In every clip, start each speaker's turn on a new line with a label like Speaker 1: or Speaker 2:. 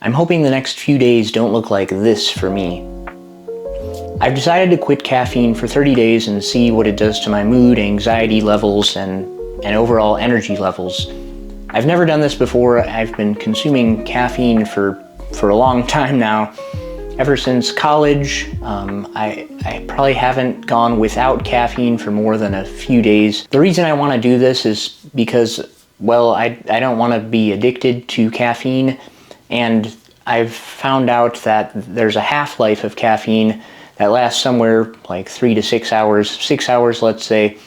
Speaker 1: I'm hoping the next few days don't look like this for me. I've decided to quit caffeine for 30 days and see what it does to my mood, anxiety levels, and overall energy levels. I've never done this before. I've been consuming caffeine for a long time now. Ever since college, I probably haven't gone without caffeine for more than a few days. The reason I want to do this is because, well, I don't want to be addicted to caffeine, and I've found out that there's a half-life of caffeine that lasts somewhere like 3 to 6 hours, 6 hours let's say.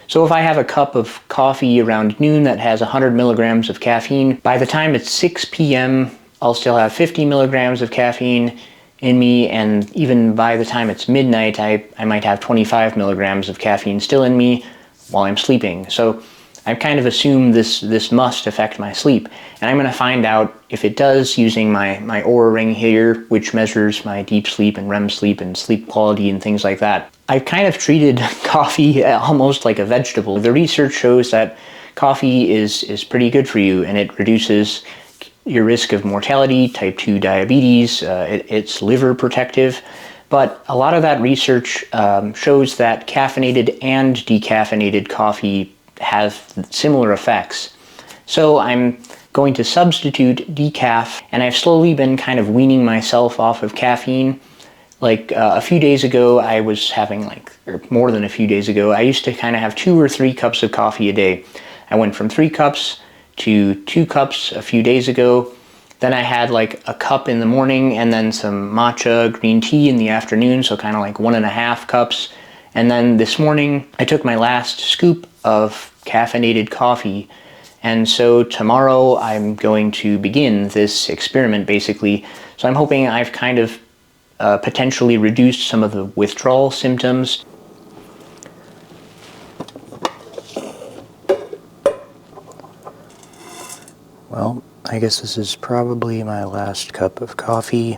Speaker 1: So if I have a cup of coffee around noon that has 100 milligrams of caffeine, by the time it's 6 p.m., I'll still have 50 milligrams of caffeine in me, and even by the time it's midnight, I might have 25 milligrams of caffeine still in me while I'm sleeping. So I kind of assume this must affect my sleep, and I'm going to find out if it does using my Oura Ring here, which measures my deep sleep and REM sleep and sleep quality and things like that. I've kind of treated coffee almost like a vegetable. The research shows that coffee is pretty good for you, and it reduces your risk of mortality, type 2 diabetes, it's liver protective. But a lot of that research shows that caffeinated and decaffeinated coffee have similar effects. So I'm going to substitute decaf, and I've slowly been kind of weaning myself off of caffeine. Like a few days ago, I was having or more than a few days ago, I used to kind of have 2 or 3 cups of coffee a day. I went from 3 cups to 2 cups a few days ago. Then I had like a cup in the morning and then some matcha green tea in the afternoon, so kind of like 1.5 cups. And then this morning I took my last scoop of caffeinated coffee. And so tomorrow I'm going to begin this experiment basically. So I'm hoping I've kind of potentially reduced some of the withdrawal symptoms. Well, I guess this is probably my last cup of coffee.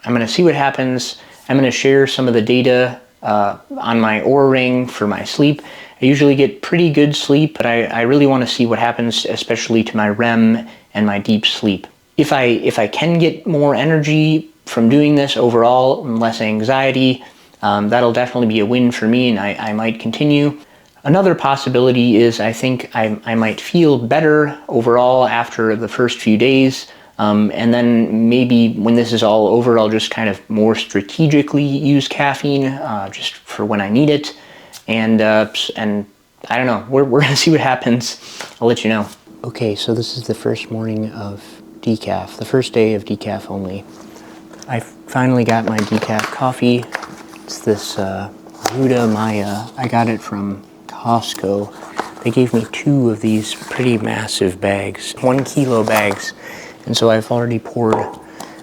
Speaker 1: I'm going to see what happens. I'm going to share some of the data on my Oura Ring for my sleep. I usually get pretty good sleep, but I really want to see what happens, especially to my REM and my deep sleep. If I can get more energy from doing this overall and less anxiety, that'll definitely be a win for me, and I might continue. Another possibility is I think I might feel better overall after the first few days. And then maybe when this is all over, I'll just kind of more strategically use caffeine just for when I need it. And I don't know, we're going to see what happens. I'll let you know. Okay, so this is the first morning of decaf, the first day of decaf only. I finally got my decaf coffee. It's this Ruda Maya. I got it from Costco. They gave me 2 of these pretty massive bags, 1 kilo bags. And so I've already poured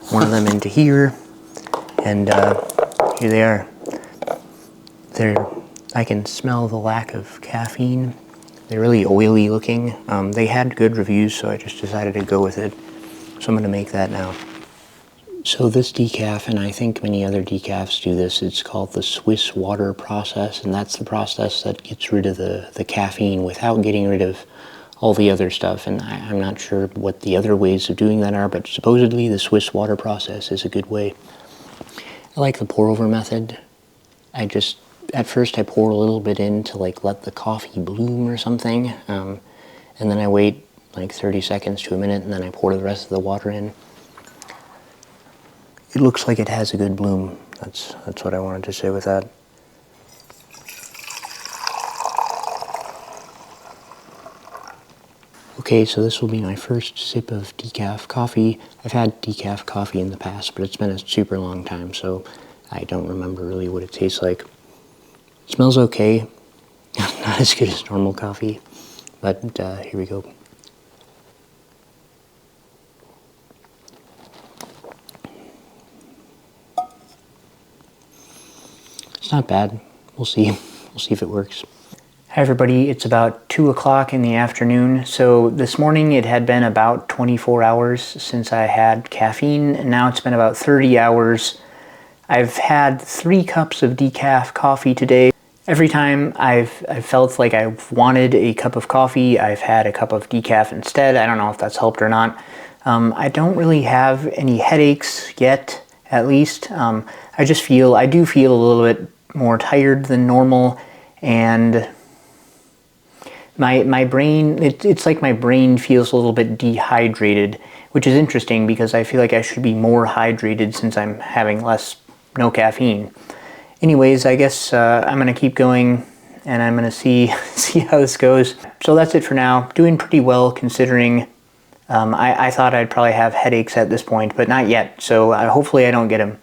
Speaker 1: one of them into here, and here they are. I can smell the lack of caffeine. They're really oily looking. They had good reviews, so I just decided to go with it. So I'm going to make that now. So this decaf, and I think many other decafs do this, it's called the Swiss water process, and that's the process that gets rid of the caffeine without getting rid of all the other stuff, and I'm not sure what the other ways of doing that are, but supposedly the Swiss water process is a good way. I like the pour over method. At first I pour a little bit in to like let the coffee bloom or something, and then I wait like 30 seconds to a minute, and then I pour the rest of the water in. It looks like it has a good bloom. That's what I wanted to say with that. Okay, so this will be my first sip of decaf coffee. I've had decaf coffee in the past, but it's been a super long time, so I don't remember really what it tastes like. It smells okay. Not as good as normal coffee, but here we go. It's not bad. We'll see. We'll see if it works. Hi everybody, it's about 2 o'clock in the afternoon. So this morning it had been about 24 hours since I had caffeine, and now it's been about 30 hours. I've had 3 cups of decaf coffee today. Every time I've felt like I've wanted a cup of coffee, I've had a cup of decaf instead. I don't know if that's helped or not. I don't really have any headaches yet, at least. I do feel a little bit more tired than normal, and my brain, it's like my brain feels a little bit dehydrated, which is interesting because I feel like I should be more hydrated since I'm having no caffeine. Anyways, I guess I'm gonna keep going and I'm gonna see how this goes. So that's it for now. Doing pretty well considering. I thought I'd probably have headaches at this point, but not yet. So hopefully I don't get them.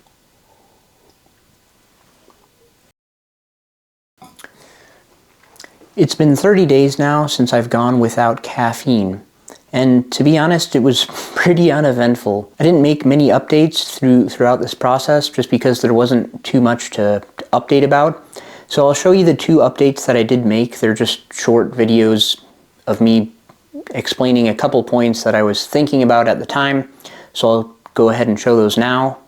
Speaker 1: It's been 30 days now since I've gone without caffeine, and to be honest, it was pretty uneventful. I didn't make many updates throughout this process just because there wasn't too much to update about. So I'll show you the 2 updates that I did make. They're just short videos of me explaining a couple points that I was thinking about at the time. So I'll go ahead and show those now.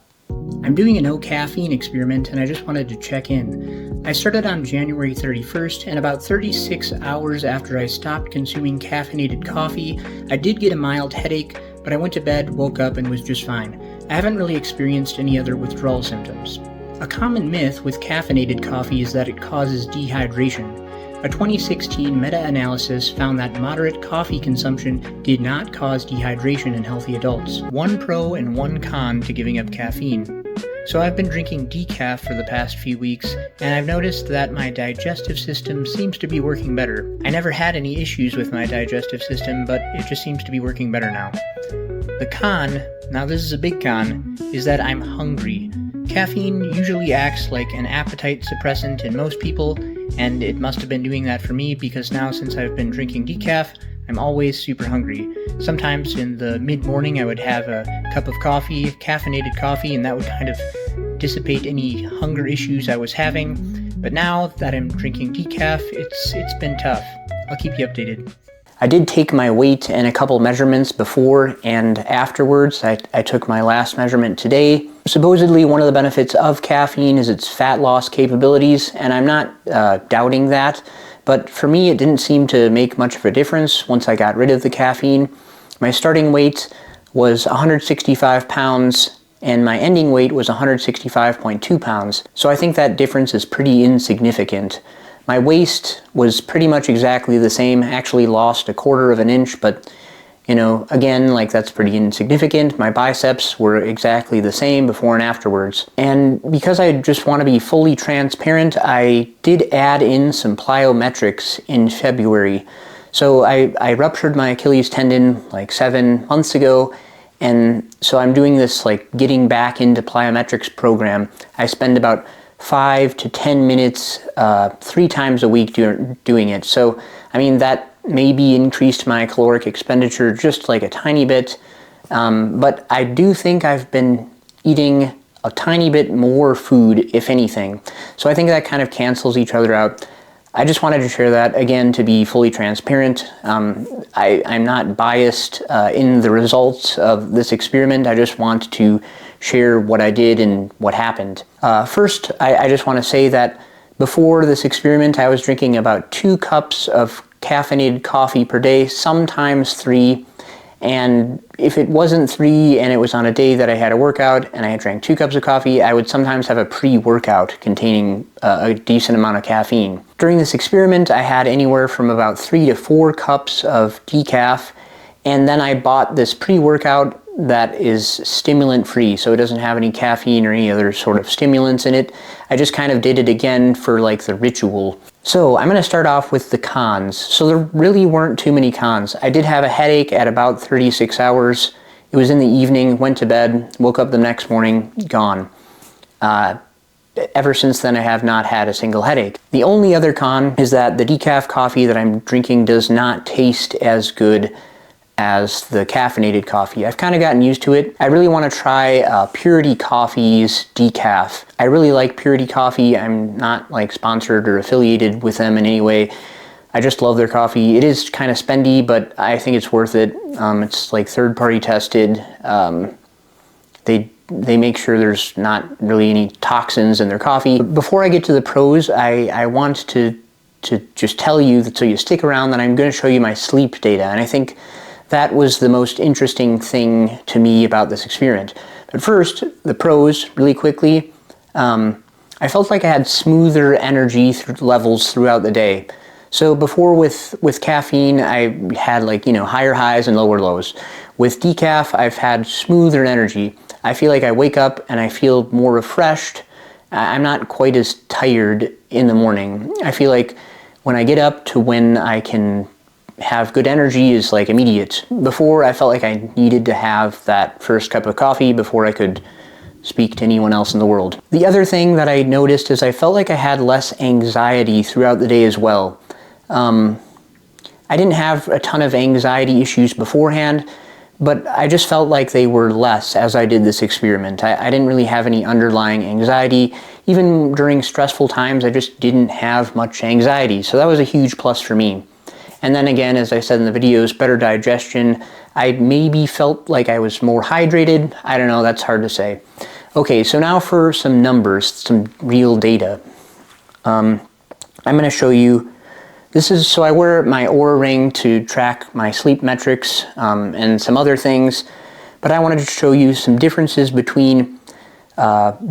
Speaker 1: I'm doing a no caffeine experiment and I just wanted to check in. I started on January 31st, and about 36 hours after I stopped consuming caffeinated coffee, I did get a mild headache, but I went to bed, woke up, and was just fine. I haven't really experienced any other withdrawal symptoms. A common myth with caffeinated coffee is that it causes dehydration. A 2016 meta-analysis found that moderate coffee consumption did not cause dehydration in healthy adults. 1 pro and 1 con to giving up caffeine. So I've been drinking decaf for the past few weeks, and I've noticed that my digestive system seems to be working better. I never had any issues with my digestive system, but it just seems to be working better now. The con, now this is a big con, is that I'm hungry. Caffeine usually acts like an appetite suppressant in most people, and it must have been doing that for me because now since I've been drinking decaf, I'm always super hungry. Sometimes in the mid-morning I would have a cup of coffee, caffeinated coffee, and that would kind of dissipate any hunger issues I was having. But now that I'm drinking decaf, it's been tough. I'll keep you updated. I did take my weight and a couple measurements before and afterwards. I took my last measurement today. Supposedly one of the benefits of caffeine is its fat loss capabilities, and I'm not doubting that. But for me, it didn't seem to make much of a difference once I got rid of the caffeine. My starting weight was 165 pounds, and my ending weight was 165.2 pounds. So I think that difference is pretty insignificant. My waist was pretty much exactly the same, actually lost 1/4 of an inch, but you know, again, like that's pretty insignificant. My biceps were exactly the same before and afterwards. And because I just want to be fully transparent, I did add in some plyometrics in February. So I ruptured my Achilles tendon like 7 months ago, and so I'm doing this like getting back into plyometrics program. I spend about 5 to 10 minutes 3 times a week doing it. So, I mean, that maybe increased my caloric expenditure just like a tiny bit, but I do think I've been eating a tiny bit more food, if anything. So I think that kind of cancels each other out. I just wanted to share that, again, to be fully transparent. I'm not biased in the results of this experiment. I just want to share what I did and what happened. First, I just want to say that before this experiment, I was drinking about 2 cups of caffeinated coffee per day, sometimes 3. And if it wasn't 3 and it was on a day that I had a workout and I drank 2 cups of coffee, I would sometimes have a pre-workout containing a decent amount of caffeine. During this experiment, I had anywhere from about 3 to 4 cups of decaf, and then I bought this pre-workout that is stimulant-free, so it doesn't have any caffeine or any other sort of stimulants in it. I just kind of did it again for like the ritual. So I'm going to start off with the cons. So there really weren't too many cons. I did have a headache at about 36 hours. It was in the evening, went to bed, woke up the next morning, gone. Ever since then I have not had a single headache. The only other con is that the decaf coffee that I'm drinking does not taste as good as the caffeinated coffee. I've kind of gotten used to it. I really want to try Purity Coffee's Decaf. I really like Purity Coffee. I'm not like sponsored or affiliated with them in any way. I just love their coffee. It is kind of spendy, but I think it's worth it. It's like third-party tested. They make sure there's not really any toxins in their coffee. Before I get to the pros, I want to just tell you, that so you stick around, that I'm going to show you my sleep data. And I think that was the most interesting thing to me about this experiment. But first, the pros, really quickly. I felt like I had smoother energy levels throughout the day. So before with caffeine, I had like, higher highs and lower lows. With decaf, I've had smoother energy. I feel like I wake up and I feel more refreshed. I'm not quite as tired in the morning. I feel like when I get up to when I can have good energy is like immediate. Before, I felt like I needed to have that first cup of coffee before I could speak to anyone else in the world. The other thing that I noticed is I felt like I had less anxiety throughout the day as well. I didn't have a ton of anxiety issues beforehand, but I just felt like they were less as I did this experiment. I didn't really have any underlying anxiety. Even during stressful times, I just didn't have much anxiety. So that was a huge plus for me. And then again, as I said in the videos, better digestion. I maybe felt like I was more hydrated. I don't know, that's hard to say. Okay, so now for some numbers, some real data. I'm going to show you. So I wear my Oura Ring to track my sleep metrics and some other things, but I wanted to show you some differences between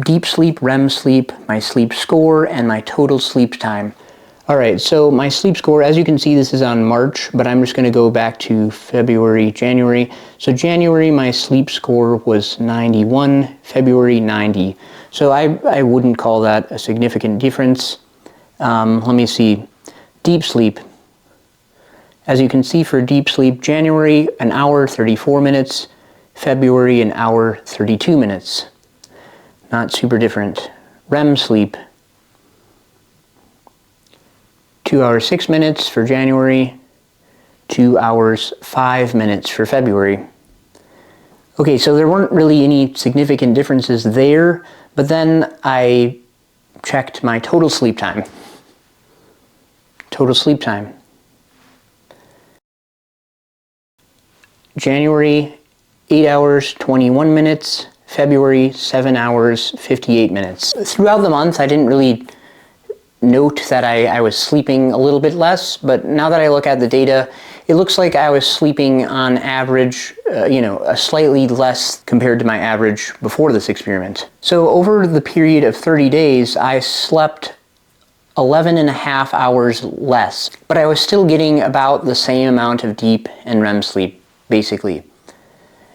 Speaker 1: deep sleep, REM sleep, my sleep score, and my total sleep time. Alright, so my sleep score, as you can see, this is on March, but I'm just going to go back to February, January. So January, my sleep score was 91, February 90. So I wouldn't call that a significant difference. Let me see. Deep sleep. As you can see for deep sleep, January, an hour, 34 minutes. February, an hour, 32 minutes. Not super different. REM sleep. 2 hours, 6 minutes for January. 2 hours, 5 minutes for February. Okay, so there weren't really any significant differences there, but then I checked my total sleep time. Total sleep time. January, 8 hours, 21 minutes. February, 7 hours, 58 minutes. Throughout the month, I didn't really note that I was sleeping a little bit less, but now that I look at the data, it looks like I was sleeping on average, a slightly less compared to my average before this experiment. So over the period of 30 days, I slept 11 and a half hours less, but I was still getting about the same amount of deep and REM sleep, basically.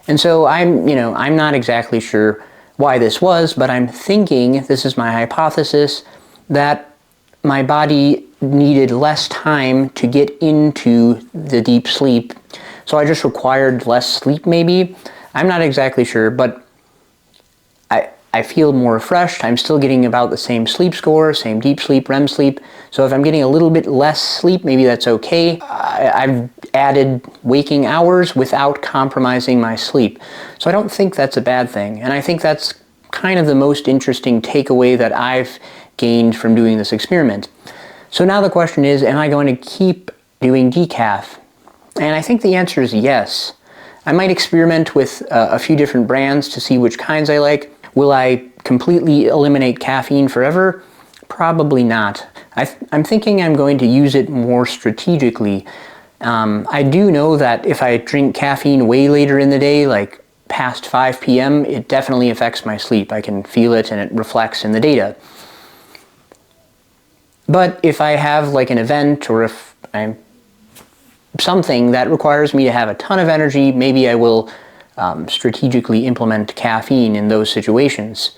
Speaker 1: And so I'm not exactly sure why this was, but I'm thinking, this is my hypothesis, that my body needed less time to get into the deep sleep. So I just required less sleep maybe. I'm not exactly sure, but I feel more refreshed. I'm still getting about the same sleep score, same deep sleep, REM sleep. So if I'm getting a little bit less sleep, maybe that's okay. I've added waking hours without compromising my sleep. So I don't think that's a bad thing. And I think that's kind of the most interesting takeaway that I've gained from doing this experiment. So now the question is, am I going to keep doing decaf? And I think the answer is yes. I might experiment with a few different brands to see which kinds I like. Will I completely eliminate caffeine forever? Probably not. I'm thinking I'm going to use it more strategically. I do know that if I drink caffeine way later in the day, like past 5 p.m., it definitely affects my sleep. I can feel it and it reflects in the data. But if I have like an event or if I'm something that requires me to have a ton of energy, maybe I will strategically implement caffeine in those situations.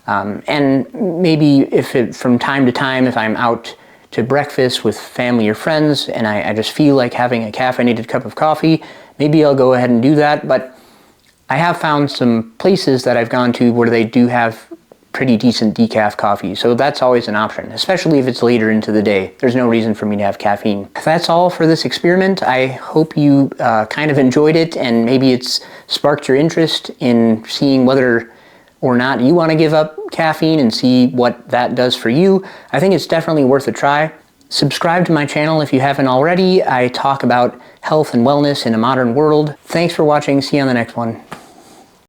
Speaker 1: And maybe from time to time, if I'm out to breakfast with family or friends and I just feel like having a caffeinated cup of coffee, maybe I'll go ahead and do that. But I have found some places that I've gone to where they do have pretty decent decaf coffee, so that's always an option, especially if it's later into the day. There's no reason for me to have caffeine. That's all for this experiment. I hope you kind of enjoyed it, and maybe it's sparked your interest in seeing whether or not you want to give up caffeine and see what that does for you. I think it's definitely worth a try. Subscribe to my channel if you haven't already. I talk about health and wellness in a modern world. Thanks for watching. See you on the next one.